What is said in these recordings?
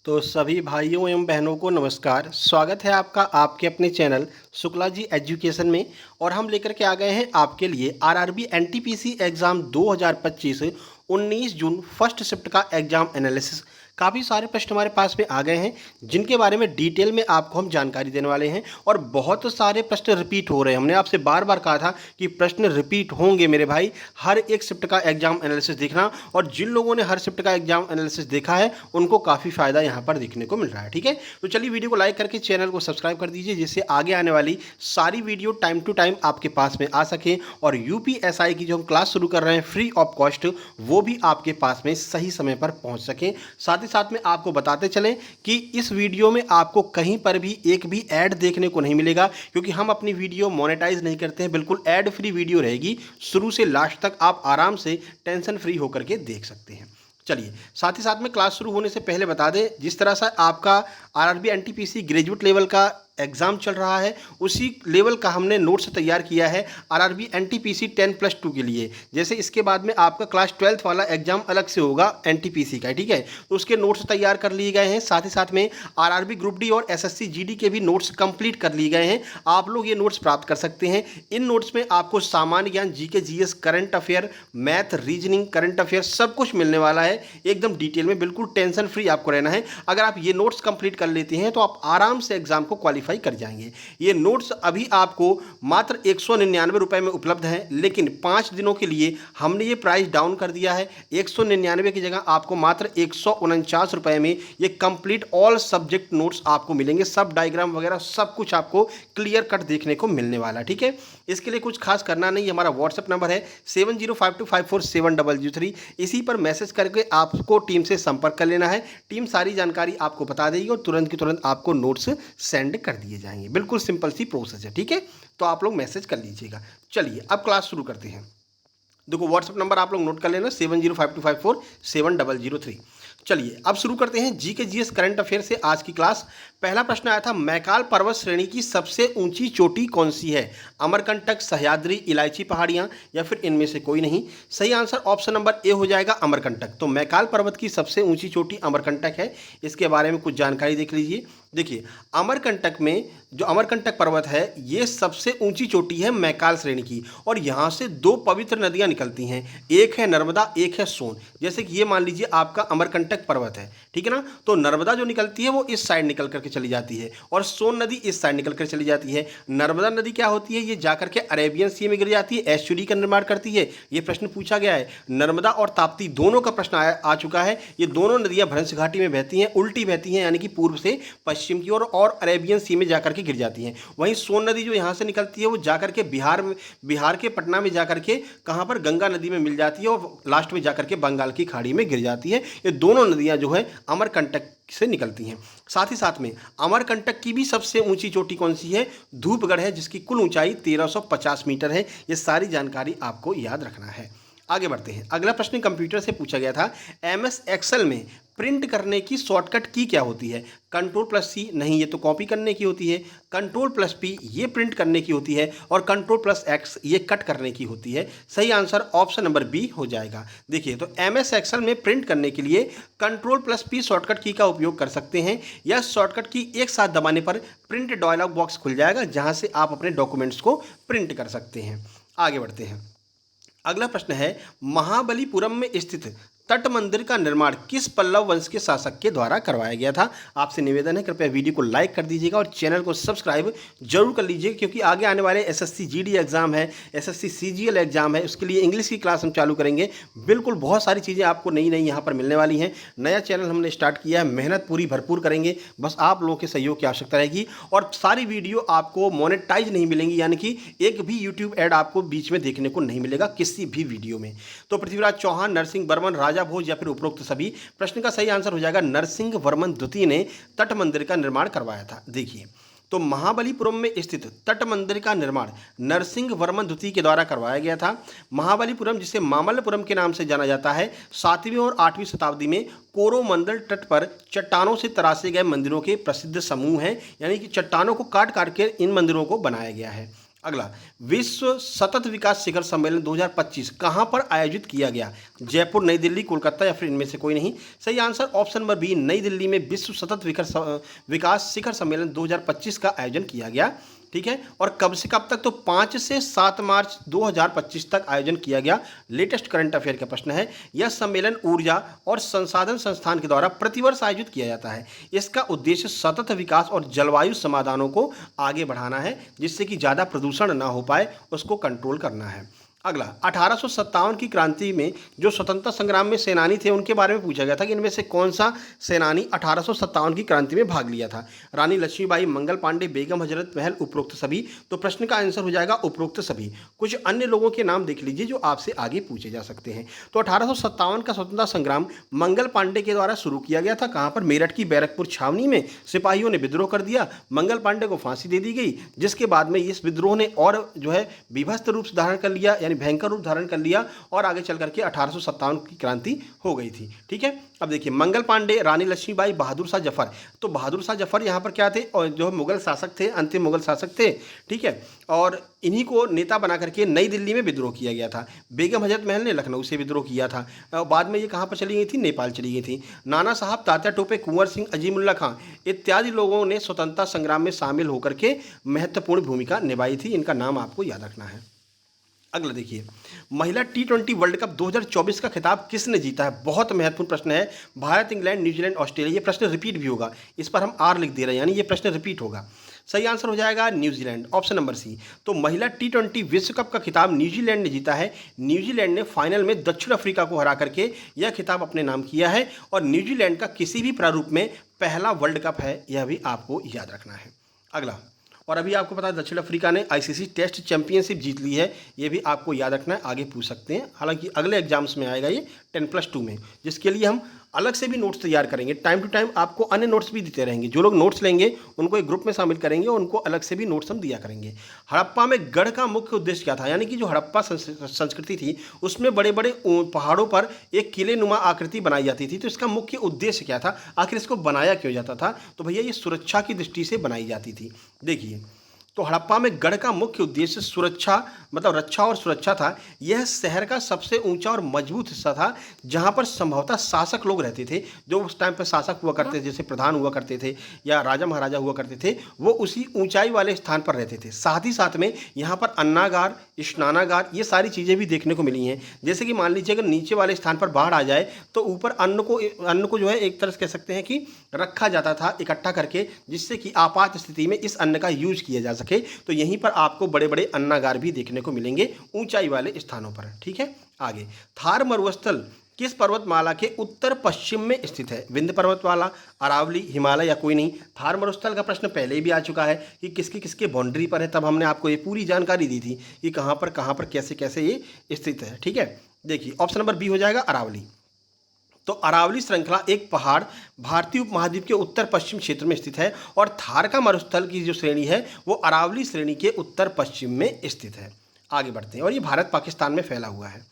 तो सभी भाइयों एवं बहनों को नमस्कार। स्वागत है आपका आपके अपने चैनल शुक्ला जी एजुकेशन में। और हम लेकर के आ गए हैं आपके लिए RRB NTPC exam 2025 19 June first shift का एग्ज़ाम एनालिसिस। काफ़ी सारे प्रश्न हमारे पास में आ गए हैं जिनके बारे में डिटेल में आपको हम जानकारी देने वाले हैं। और बहुत सारे प्रश्न रिपीट हो रहे हैं। हमने आपसे बार बार कहा था कि प्रश्न रिपीट होंगे मेरे भाई, हर एक शिफ्ट का एग्जाम एनालिसिस देखना। और जिन लोगों ने हर शिफ्ट का एग्जाम एनालिसिस देखा है उनको काफ़ी फायदा यहाँ पर देखने को मिल रहा है। ठीक है, तो चलिए वीडियो को लाइक करके चैनल को सब्सक्राइब कर दीजिए जिससे आगे आने वाली सारी वीडियो टाइम टू टाइम आपके पास में आ सके। और यूपीएसआई की जो हम क्लास शुरू कर रहे हैं फ्री ऑफ कॉस्ट, वो भी आपके पास में सही समय पर पहुंच सके। साथ ही साथ में आपको बताते चलें कि इस वीडियो में आपको कहीं पर भी एक भी ऐड देखने को नहीं मिलेगा, क्योंकि हम अपनी वीडियो मोनेटाइज नहीं करते हैं। बिल्कुल ऐड फ्री वीडियो रहेगी, शुरू से लास्ट तक आप आराम से टेंशन फ्री होकर के देख सकते हैं। चलिए, साथ ही साथ में क्लास शुरू होने से पहले बता दें, जिस तरह से आपका आरआरबी एनटीपीसी ग्रेजुएट लेवल का एग्ज़ाम चल रहा है, उसी लेवल का हमने नोट्स तैयार किया है आरआरबी एनटीपीसी 10+2 के लिए। जैसे इसके बाद में आपका क्लास 12th वाला एग्जाम अलग से होगा एनटीपीसी का, ठीक है, तो उसके नोट्स तैयार कर लिए गए हैं। साथ ही साथ में आरआरबी ग्रुप डी और एसएससी जीडी के भी नोट्स कंप्लीट कर लिए गए हैं। आप लोग ये नोट्स प्राप्त कर सकते हैं। इन नोट्स में आपको सामान्य ज्ञान, GK GS, current affair, math, reasoning, current affair सब कुछ मिलने वाला है एकदम डिटेल में। बिल्कुल टेंशन फ्री आपको रहना है। अगर आप ये नोट्स कंप्लीट कर लेते हैं तो आप आराम से एग्जाम को क्वालिफाई कर जाएंगे। ये नोट्स अभी आपको मात्र 199 रुपए में उपलब्ध है, लेकिन 5 दिनों के लिए हमने ये प्राइस डाउन कर दिया है। 199 की जगह आपको मात्र 149 रुपए में ये कंप्लीट ऑल सब्जेक्ट नोट्स आपको मिलेंगे। सब डायग्राम वगैरह सब कुछ आपको क्लियर कट देखने को मिलने वाला है। ठीक है, इसके लिए कुछ खास करना नहीं। हमारा व्हाट्सएप नंबर है 7052547003। इसी पर मैसेज करके आपको टीम से संपर्क कर लेना है। टीम सारी जानकारी आपको बता देगी और तुरंत की तुरंत आपको नोट्स सेंड कर दिए जाएंगे। बिल्कुल सिंपल सी प्रोसेस है। ठीक है, तो आप लोग मैसेज कर लीजिएगा। चलिए अब क्लास शुरू करते हैं। देखो, व्हाट्सएप नंबर आप लोग नोट कर लेना 7052547003। चलिए अब शुरू करते हैं जी के जीएस करंट अफेयर से आज की क्लास। पहला प्रश्न आया था, मैकाल पर्वत श्रेणी की सबसे ऊंची चोटी कौन सी है? अमरकंटक, सह्याद्री, इलायची पहाड़ियां या फिर इनमें से कोई नहीं। सही आंसर ऑप्शन नंबर ए हो जाएगा, अमरकंटक। तो मैकाल पर्वत की सबसे ऊंची चोटी अमरकंटक है। इसके बारे में कुछ जानकारी देख लीजिए। देखिए, अमरकंटक में जो अमरकंटक पर्वत है ये सबसे ऊंची चोटी है मैकाल श्रेणी की। और यहाँ से दो पवित्र नदियाँ निकलती हैं, एक है नर्मदा, एक है सोन। जैसे कि ये मान लीजिए आपका अमरकंटक पर्वत है, ठीक है ना, तो नर्मदा जो निकलती है वो इस साइड निकल करके चली जाती है और सोन नदी इस साइड निकल कर चली जाती है। नर्मदा नदी क्या होती है, ये जाकर के अरेबियन सी में गिर जाती है, एस्चुरी का निर्माण करती है। ये प्रश्न पूछा गया है। नर्मदा और ताप्ती दोनों का प्रश्न आ चुका है। ये दोनों नदियाँ भ्रंश घाटी में बहती हैं, उल्टी बहती हैं, यानी कि पूर्व से पश्चिम की ओर और अरेबियन सी में जाकर के गिर जाती हैं। वहीं सोन नदी जो यहाँ से निकलती है वो जाकर के बिहार के पटना में जाकर के कहाँ पर, गंगा नदी में मिल जाती है और लास्ट में जाकर के बंगाल की खाड़ी में गिर जाती है। ये दोनों नदियाँ जो है अमरकंटक से निकलती हैं। साथ ही साथ में अमरकंटक की भी सबसे ऊंची चोटी कौन सी है? धूपगढ़ है, जिसकी कुल ऊंचाई 1350 मीटर है। ये सारी जानकारी आपको याद रखना है। आगे बढ़ते हैं। अगला प्रश्न कंप्यूटर से पूछा गया था, एमएस एक्सेल में प्रिंट करने की शॉर्टकट की क्या होती है? Ctrl+C नहीं, ये तो कॉपी करने की होती है। Ctrl+P ये प्रिंट करने की होती है और Ctrl+X ये कट करने की होती है। सही आंसर ऑप्शन नंबर बी हो जाएगा। देखिए, तो एमएस एक्सेल में प्रिंट करने के लिए Ctrl+P शॉर्टकट की का उपयोग कर सकते हैं। यह शॉर्टकट की एक साथ दबाने पर प्रिंट डायलॉग बॉक्स खुल जाएगा, जहां से आप अपने डॉक्यूमेंट्स को प्रिंट कर सकते हैं। आगे बढ़ते हैं। अगला प्रश्न है, महाबलीपुरम में स्थित तट मंदिर का निर्माण किस पल्लव वंश के शासक के द्वारा करवाया गया था? आपसे निवेदन है, कृपया वीडियो को लाइक कर दीजिएगा और चैनल को सब्सक्राइब जरूर कर लीजिएगा, क्योंकि आगे आने वाले एसएससी जीडी एग्जाम है, एसएससी सीजीएल एग्जाम है, उसके लिए इंग्लिश की क्लास हम चालू करेंगे। बिल्कुल बहुत सारी चीज़ें आपको नई नई यहाँ पर मिलने वाली हैं। नया चैनल हमने स्टार्ट किया है, मेहनत पूरी भरपूर करेंगे, बस आप लोगों के सहयोग की आवश्यकता रहेगी। और सारी वीडियो आपको मोनेटाइज नहीं मिलेंगी, यानी कि एक भी यूट्यूब ऐड आपको बीच में देखने को नहीं मिलेगा किसी भी वीडियो में। तो पृथ्वीराज चौहान, नरसिंह वर्मन, राजा भोज या फिर उपरोक्त सभी? प्रश्न का सही आंसर हो जाएगा, नरसिंह वर्मन द्वितीय ने तट मंदिर का निर्माण करवाया था। देखिए, तो महाबलीपुरम में स्थित तट मंदिर का निर्माण नरसिंह वर्मन द्वितीय के द्वारा करवाया गया था। महाबलीपुरम, जिसे मामल्लपुरम के नाम से जाना जाता है, 7वीं और 8वीं शताब्दी में कोरोमंडल तट पर चट्टानों से तराशे गए मंदिरों के प्रसिद्ध समूह हैं, यानी कि चट्टानों को काट काट के इन मंदिरों को बनाया गया है। अगला, विश्व सतत विकास शिखर सम्मेलन 2025 कहाँ पर आयोजित किया गया? जयपुर, नई दिल्ली, कोलकाता या फिर इनमें से कोई नहीं। सही आंसर ऑप्शन नंबर बी, नई दिल्ली में विश्व सतत विकास शिखर सम्मेलन 2025 का आयोजन किया गया। ठीक है, और कब से कब तक? तो 5 से 7 मार्च 2025 तक आयोजन किया गया। लेटेस्ट करंट अफेयर का प्रश्न है। यह सम्मेलन ऊर्जा और संसाधन संस्थान के द्वारा प्रतिवर्ष आयोजित किया जाता है। इसका उद्देश्य सतत विकास और जलवायु समाधानों को आगे बढ़ाना है, जिससे कि ज़्यादा प्रदूषण ना हो पाए, उसको कंट्रोल करना है। अगला, 1857 की क्रांति में जो स्वतंत्रता संग्राम में सेनानी थे उनके बारे में पूछा गया था कि इनमें से कौन सा सेनानी 1857 की क्रांति में भाग लिया था? रानी लक्ष्मीबाई, मंगल पांडे, बेगम हजरत महल, उपरोक्त सभी। तो प्रश्न का आंसर हो जाएगा उपरोक्त सभी। कुछ अन्य लोगों के नाम देख लीजिए जो आपसे आगे पूछे जा सकते हैं। तो 1857 का स्वतंत्रता संग्राम मंगल पांडे के द्वारा शुरू किया गया था। कहाँ पर? मेरठ की बैरकपुर छावनी में सिपाहियों ने विद्रोह कर दिया, मंगल पांडे को फांसी दे दी गई, जिसके बाद में इस विद्रोह ने और जो है विभत्स रूप धारण कर लिया, यानी भयंकर रूप धारण कर लिया, और आगे चल करके 1857 की क्रांति हो गई थी। ठीक है, अब देखिए, मंगल पांडे, रानी लक्ष्मीबाई, बहादुर शाह जफर। तो बहादुर शाह जफर यहाँ पर क्या थे? और जो मुगल शासक थे, अंतिम मुगल शासक थे। ठीक है, और इन्हीं को नेता बना करके नई दिल्ली में विद्रोह किया गया था। बेगम हजरत महल ने लखनऊ से विद्रोह किया था। बाद में ये कहाँ पर चली गई थी? नेपाल चली गई थी। नाना साहब, तात्या टोपे, कुंवर सिंह, अजीमुल्ला खां इत्यादि लोगों ने स्वतंत्रता संग्राम में शामिल होकर के महत्वपूर्ण भूमिका निभाई थी। इनका नाम आपको याद रखना है। अगला देखिए, महिला T20 वर्ल्ड कप 2024 का खिताब किसने जीता है? बहुत महत्वपूर्ण प्रश्न है। Bharat, England, New Zealand, Australia. ये प्रश्न रिपीट भी होगा, इस पर हम आर लिख दे रहे हैं, यानी ये प्रश्न रिपीट होगा। सही आंसर हो जाएगा न्यूजीलैंड, ऑप्शन नंबर सी। तो महिला T20 विश्व कप का खिताब न्यूजीलैंड ने जीता है। न्यूजीलैंड ने फाइनल में दक्षिण अफ्रीका को हरा करके यह खिताब अपने नाम किया है, और न्यूजीलैंड का किसी भी प्रारूप में पहला वर्ल्ड कप है, यह भी आपको याद रखना है। अगला, और अभी आपको पता है दक्षिण अफ्रीका ने ICC टेस्ट चैंपियनशिप जीत ली है, ये भी आपको याद रखना है, आगे पूछ सकते हैं। हालांकि अगले एग्जाम्स में आएगा ये 10+2 में, जिसके लिए हम अलग से भी नोट्स तैयार करेंगे। टाइम टू टाइम आपको अन्य नोट्स भी देते रहेंगे। जो लोग नोट्स लेंगे उनको एक ग्रुप में शामिल करेंगे और उनको अलग से भी नोट्स हम दिया करेंगे। हड़प्पा में गढ़ का मुख्य उद्देश्य क्या था? यानी कि जो हड़प्पा संस्कृति थी उसमें बड़े बड़े पहाड़ों पर एक किले नुमा आकृति बनाई जाती थी। तो इसका मुख्य उद्देश्य क्या था? आखिर इसको बनाया क्यों जाता था? तो भैया ये सुरक्षा की दृष्टि से बनाई जाती थी। देखिए, तो हड़प्पा में गढ़ का मुख्य उद्देश्य सुरक्षा, मतलब रक्षा और सुरक्षा था। यह शहर का सबसे ऊंचा और मजबूत हिस्सा था, जहां पर संभवतः शासक लोग रहते थे। जो उस टाइम पर शासक हुआ करते थे, जैसे प्रधान हुआ करते थे या राजा महाराजा हुआ करते थे, वो उसी ऊंचाई वाले स्थान पर रहते थे। साथ ही साथ में यहाँ पर अन्नागार, स्नानागार, ये सारी चीज़ें भी देखने को मिली हैं। जैसे कि मान लीजिए अगर नीचे वाले स्थान पर बाढ़ आ जाए तो ऊपर अन्न को जो है एक तरह से कह सकते हैं कि रखा जाता था इकट्ठा करके, जिससे कि आपात स्थिति में इस अन्न का यूज किया जा सके। तो यहीं पर आपको बड़े बड़े अन्नागार भी देखने को मिलेंगे ऊंचाई वाले स्थानों पर। ठीक है, आगे, थार मरुस्थल किस पर्वतमाला के उत्तर पश्चिम में स्थित है? विंध्य पर्वतमाला, अरावली, हिमालय या कोई नहीं? थार मरुस्थल का प्रश्न पहले ही भी आ चुका है कि किसकी किसके बाउंड्री पर है, तब हमने आपको ये पूरी जानकारी दी थी कि कहाँ पर कैसे कैसे ये स्थित है। ठीक है, देखिए ऑप्शन नंबर बी हो जाएगा अरावली। तो अरावली श्रृंखला एक पहाड़ भारतीय उपमहाद्वीप के उत्तर पश्चिम क्षेत्र में स्थित है, और थार का मरुस्थल की जो श्रेणी है वो अरावली श्रेणी के उत्तर पश्चिम में स्थित है। आगे बढ़ते हैं, और ये भारत पाकिस्तान में फैला हुआ है।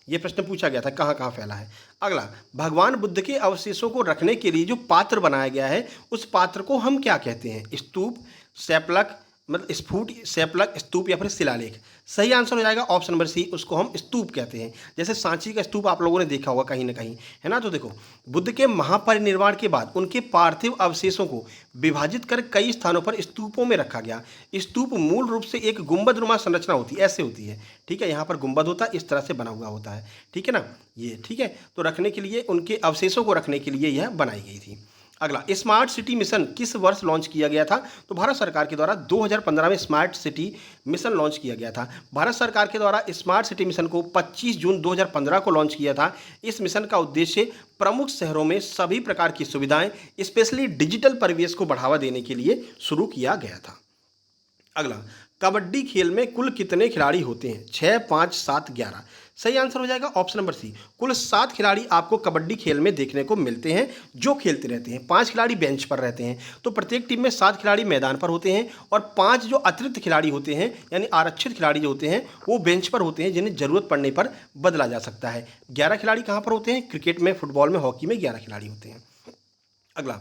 ये प्रश्न पूछा गया था कहाँ कहाँ फैला है। अगला, भगवान बुद्ध के अवशेषों को रखने के लिए जो पात्र बनाया गया है उस पात्र को हम क्या कहते हैं? स्तूप, शैपलक, मतलब स्फूट, शैपलक, स्तूप या फिर शिलालेख। सही आंसर हो जाएगा ऑप्शन नंबर सी, उसको हम स्तूप कहते हैं। जैसे सांची का स्तूप आप लोगों ने देखा होगा कहीं ना कहीं, है ना। तो देखो, बुद्ध के महापरिनिर्वाण के बाद उनके पार्थिव अवशेषों को विभाजित कर कई स्थानों पर स्तूपों में रखा गया। स्तूप मूल रूप से एक गुंबदनुमा संरचना होती है, ऐसे होती है। ठीक है, यहाँ पर गुंबद होता है, इस तरह से बना हुआ होता है। ठीक है ना, ये ठीक है। तो रखने के लिए, उनके अवशेषों को रखने के लिए यह बनाई गई थी। अगला, स्मार्ट सिटी मिशन किस वर्ष लॉन्च किया गया था? तो भारत सरकार के द्वारा 2015 में स्मार्ट सिटी मिशन लॉन्च किया गया था। भारत सरकार के द्वारा स्मार्ट सिटी मिशन को 25 जून 2015 को लॉन्च किया था। इस मिशन का उद्देश्य प्रमुख शहरों में सभी प्रकार की सुविधाएं, स्पेशली डिजिटल परिवेश को बढ़ावा देने के लिए शुरू किया गया था। अगला, कबड्डी खेल में कुल कितने खिलाड़ी होते हैं? 6, 5, 7, 11। सही आंसर हो जाएगा ऑप्शन नंबर सी, कुल 7 खिलाड़ी आपको कबड्डी खेल में देखने को मिलते हैं जो खेलते रहते हैं। 5 खिलाड़ी बेंच पर रहते हैं। तो प्रत्येक टीम में 7 खिलाड़ी मैदान पर होते हैं, और 5 जो अतिरिक्त खिलाड़ी होते हैं, यानी आरक्षित खिलाड़ी जो होते हैं, वो बेंच पर होते हैं, जिन्हें जरूरत पड़ने पर बदला जा सकता है। 11 खिलाड़ी कहाँ पर होते हैं? क्रिकेट में, फुटबॉल में, हॉकी में 11 खिलाड़ी होते हैं। अगला,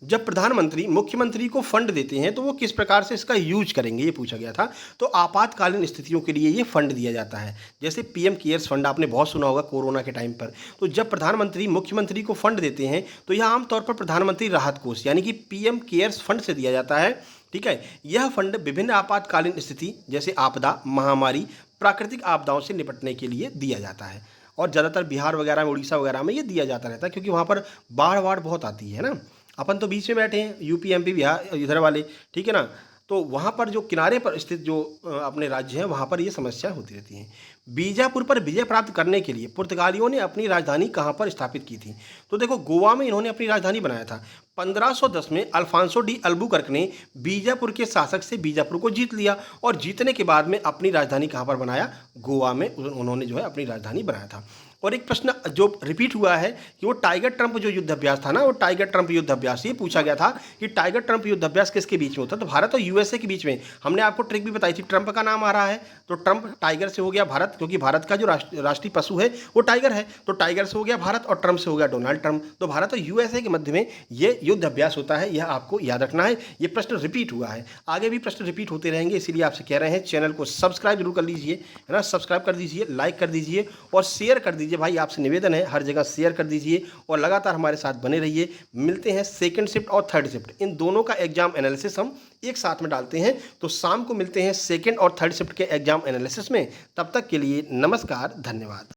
जब प्रधानमंत्री मुख्यमंत्री को फंड देते हैं तो वो किस प्रकार से इसका यूज करेंगे, ये पूछा गया था। तो आपातकालीन स्थितियों के लिए ये फंड दिया जाता है, जैसे पीएम केयर्स फंड आपने बहुत सुना होगा कोरोना के टाइम पर। तो जब प्रधानमंत्री मुख्यमंत्री को फंड देते हैं तो यह आमतौर पर प्रधानमंत्री राहत कोष यानी कि पीएम केयर्स फंड से दिया जाता है। ठीक है, यह फंड विभिन्न आपातकालीन स्थिति जैसे आपदा, महामारी, प्राकृतिक आपदाओं से निपटने के लिए दिया जाता है। और ज़्यादातर बिहार वगैरह में, उड़ीसा वगैरह में ये दिया जाता रहता है, क्योंकि वहाँ पर बाढ़ बहुत आती है ना। अपन तो बीच में बैठे हैं, यूपी एमपी बिहार इधर वाले, ठीक है ना। तो वहाँ पर जो किनारे पर स्थित जो अपने राज्य हैं वहाँ पर ये समस्या होती रहती हैं। बीजापुर पर विजय प्राप्त करने के लिए पुर्तगालियों ने अपनी राजधानी कहाँ पर स्थापित की थी? तो देखो, गोवा में इन्होंने अपनी राजधानी बनाया था। 1510 में अल्फांसो डी अल्बुकर्क ने बीजापुर के शासक से बीजापुर को जीत लिया और जीतने के बाद में अपनी राजधानी कहाँ पर बनाया? गोवा में उन्होंने जो है अपनी राजधानी बनाया था। और एक प्रश्न जो रिपीट हुआ है कि वो टाइगर ट्रंप जो युद्ध अभ्यास था ना, वो टाइगर ट्रंप युद्ध अभ्यास, ये पूछा गया था कि टाइगर ट्रंप युद्ध अभ्यास किसके बीच में होता है? तो भारत और यूएसए के बीच में। हमने आपको ट्रिक भी बताई थी, ट्रंप का नाम आ रहा है तो ट्रंप टाइगर से हो गया भारत, क्योंकि भारत का जो राष्ट्रीय पशु है वो टाइगर है। तो टाइगर से हो गया भारत और ट्रंप से हो गया डोनाल्ड ट्रंप। तो भारत और यूएसए के मध्य में ये युद्ध अभ्यास होता है, यह आपको याद रखना है। ये प्रश्न रिपीट हुआ है, आगे भी प्रश्न रिपीट होते रहेंगे, इसीलिए आपसे कह रहे हैं चैनल को सब्सक्राइब जरूर कर लीजिए, है ना। सब्सक्राइब कर दीजिए, लाइक कर दीजिए और शेयर कर दीजिए भाई, आपसे निवेदन है, हर जगह शेयर कर दीजिए और लगातार हमारे साथ बने रहिए। मिलते हैं सेकंड शिफ्ट और थर्ड शिफ्ट, इन दोनों का एग्जाम एनालिसिस हम एक साथ में डालते हैं। तो शाम को मिलते हैं सेकंड और थर्ड शिफ्ट के एग्जाम एनालिसिस में। तब तक के लिए नमस्कार, धन्यवाद।